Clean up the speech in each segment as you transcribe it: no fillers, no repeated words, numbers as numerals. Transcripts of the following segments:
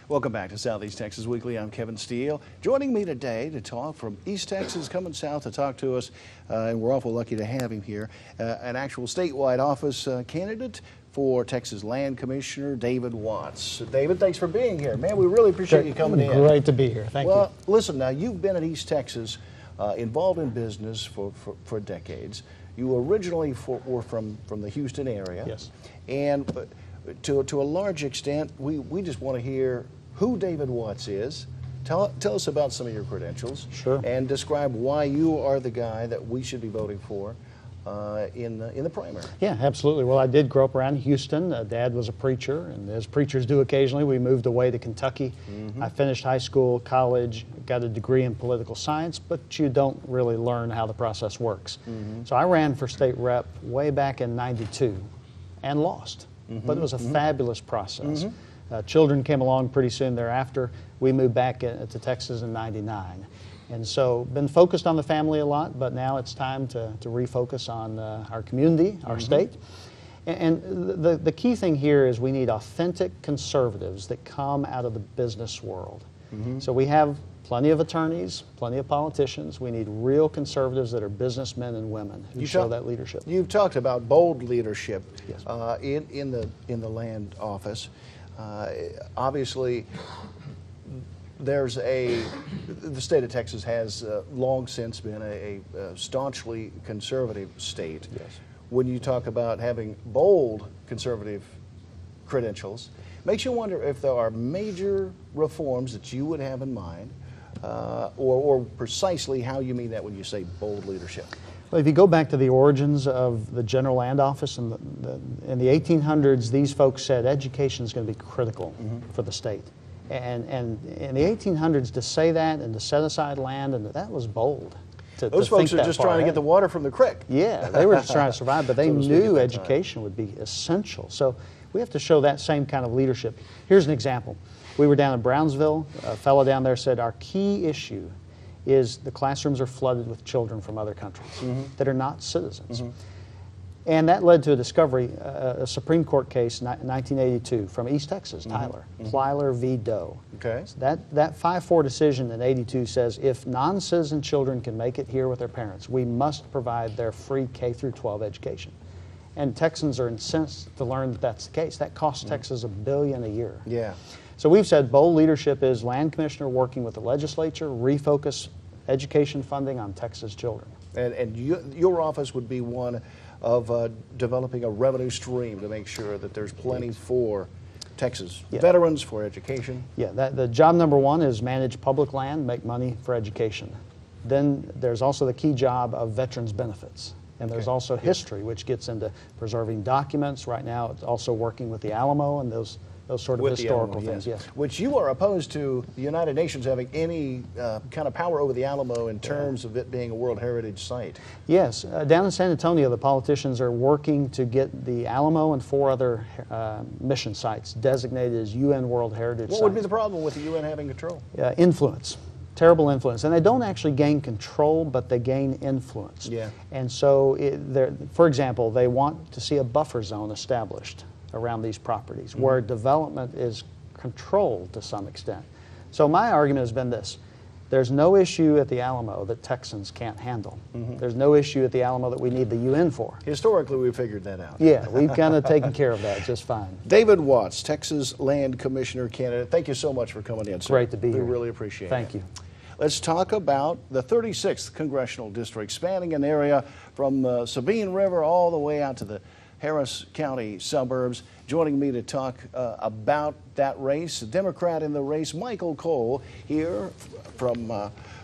Welcome back to Southeast Texas Weekly. I'm Kevin Steele. Joining me today to talk from East Texas, coming south to talk to us, and we're awful lucky to have him here, an actual statewide office candidate for Texas Land Commissioner, David Watts. David, thanks for being here. Man, we really appreciate you coming in. Great to be here. Thank you. Well, listen, now you've been in East Texas, involved in business for decades. You originally were from the Houston area. Yes. And to a large extent, we just want to hear who David Watts is. Tell us about some of your credentials. Sure. And describe why you are the guy that we should be voting for in the primary. Yeah, absolutely. Well, I did grow up around Houston. Dad was a preacher, and as preachers do occasionally, we moved away to Kentucky. I finished high school, college, got a degree in political science, but you don't really learn how the process works. So I ran for state rep way back in '92 and lost, but it was a fabulous process. Children came along pretty soon thereafter. We moved back to Texas in '99. And so been focused on the family a lot, but now it's time to refocus on our community, our state. And the key thing here is we need authentic conservatives that come out of the business world. So we have plenty of attorneys, plenty of politicians. We need real conservatives that are businessmen and women who show that leadership. You've talked about bold leadership. Yes. in the land office. Obviously, the state of Texas has long since been a staunchly conservative state. Yes. When you talk about having bold conservative credentials, makes you wonder if there are major reforms that you would have in mind, or precisely how you mean that when you say bold leadership. Well, if you go back to the origins of the General Land Office in the 1800s, these folks said education is going to be critical for the state. And in the 1800s, to say that and to set aside land, and that was bold. Those folks are just trying to get the water from the creek. Yeah, they were just trying to survive, but they knew education would be essential. So we have to show that same kind of leadership. Here's an example. We were down in Brownsville. A fellow down there said our key issue is the classrooms are flooded with children from other countries that are not citizens. And that led to a discovery, a Supreme Court case in 1982 from East Texas, Tyler, Plyler v. Doe. Okay. So that 5-4 decision in '82 says if non-citizen children can make it here with their parents, we must provide their free K through 12 education. And Texans are incensed to learn that that's the case. That costs Texas $1 billion a year. Yeah. So we've said bold leadership is land commissioner working with the legislature, refocus education funding on Texas children. And your office would be one of developing a revenue stream to make sure that there's plenty for Texas veterans, for education. Yeah, the job number one is manage public land, make money for education. Then there's also the key job of veterans benefits. And there's also history, which gets into preserving documents. Right now, it's also working with the Alamo and those sort of historical things. Yes. Which you are opposed to the United Nations having any kind of power over the Alamo in terms of it being a World Heritage Site. Yes. Down in San Antonio, the politicians are working to get the Alamo and 4 other mission sites designated as UN World Heritage Sites. What would be the problem with the UN having control? Influence. Terrible influence. And they don't actually gain control, but they gain influence. Yeah. And so, for example, they want to see a buffer zone established around these properties where development is controlled to some extent. So my argument has been this. There's no issue at the Alamo that Texans can't handle. There's no issue at the Alamo that we need the UN for. Historically, we figured that out. Yeah, we've kind of taken care of that just fine. David Watts, Texas Land Commissioner candidate. Thank you so much for coming in, sir. Great to be here. We really appreciate it. Thank you. Let's talk about the 36th Congressional District, spanning an area from the Sabine River all the way out to the Harris County suburbs. Joining me to talk about that race, a Democrat in the race, Michael Cole, here from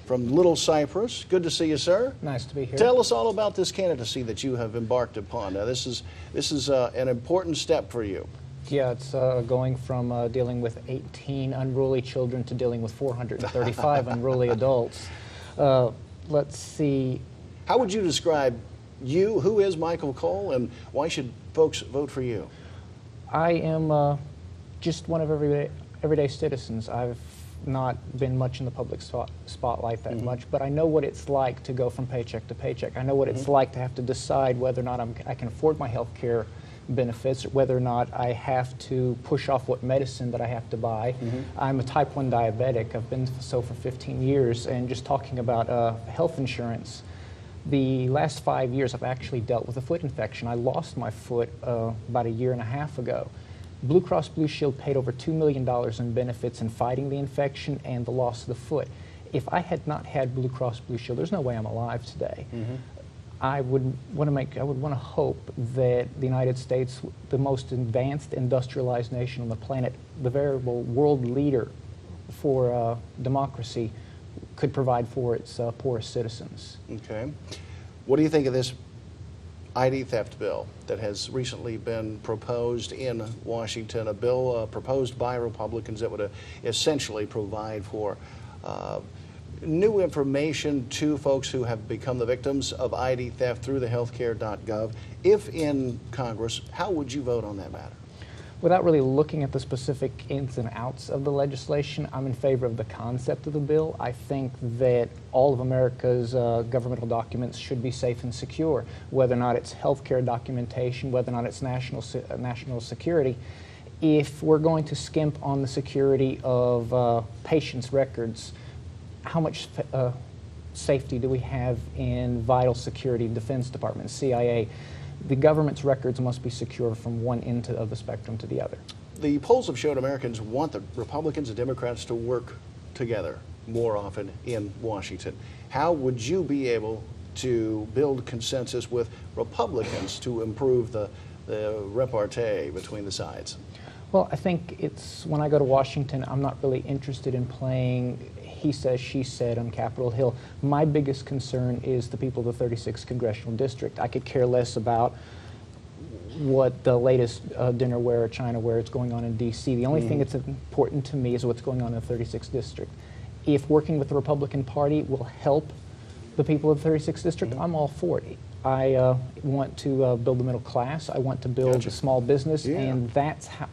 Little Cypress. Good to see you, sir. Nice to be here. Tell us all about this candidacy that you have embarked upon. Now, this is an important step for you. Yeah, it's going from dealing with 18 unruly children to dealing with 435 unruly adults. Let's see. How would you describe you? Who is Michael Cole, and why should folks vote for you? I am just one of everyday citizens. I've not been much in the public spotlight that much, but I know what it's like to go from paycheck to paycheck. I know what it's like to have to decide whether or not I can afford my health care, benefits, whether or not I have to push off what medicine that I have to buy. I'm a type 1 diabetic. I've been so for 15 years, and just talking about health insurance, the last 5 years I've actually dealt with a foot infection. I lost my foot about a year and a half ago. Blue Cross Blue Shield paid over $2 million in benefits in fighting the infection and the loss of the foot. If I had not had Blue Cross Blue Shield, there's no way I'm alive today. I would want to hope that the United States, the most advanced industrialized nation on the planet, the veritable world leader for democracy, could provide for its poorest citizens. Okay. What do you think of this ID theft bill that has recently been proposed in Washington, a bill proposed by Republicans that would essentially provide for new information to folks who have become the victims of ID theft through the healthcare.gov? If in Congress, how would you vote on that matter? Without really looking at the specific ins and outs of the legislation, I'm in favor of the concept of the bill. I think that all of America's governmental documents should be safe and secure, whether or not it's healthcare documentation, whether or not it's national security. If we're going to skimp on the security of patients' records, how much safety do we have in vital security, Defense Department, CIA? The government's records must be secure from one end of the spectrum to the other. The polls have showed Americans want the Republicans and Democrats to work together more often in Washington. How would you be able to build consensus with Republicans to improve the repartee between the sides? Well, I think it's, when I go to Washington, I'm not really interested in playing he says, she said on Capitol Hill. My biggest concern is the people of the 36th Congressional District. I could care less about what the latest dinnerware or Chinaware is going on in D.C. The only thing that's important to me is what's going on in the 36th District. If working with the Republican Party will help the people of the 36th District, I'm all for it. I want to build the middle class. I want to build a small business, and that's how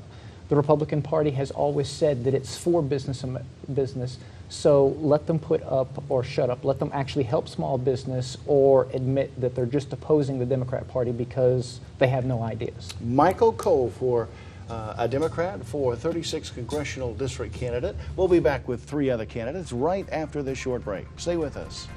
the Republican Party has always said that it's for business. So let them put up or shut up. Let them actually help small business or admit that they're just opposing the Democrat Party because they have no ideas. Michael Cole, for a Democrat, for 36th Congressional District candidate. We'll be back with 3 other candidates right after this short break. Stay with us.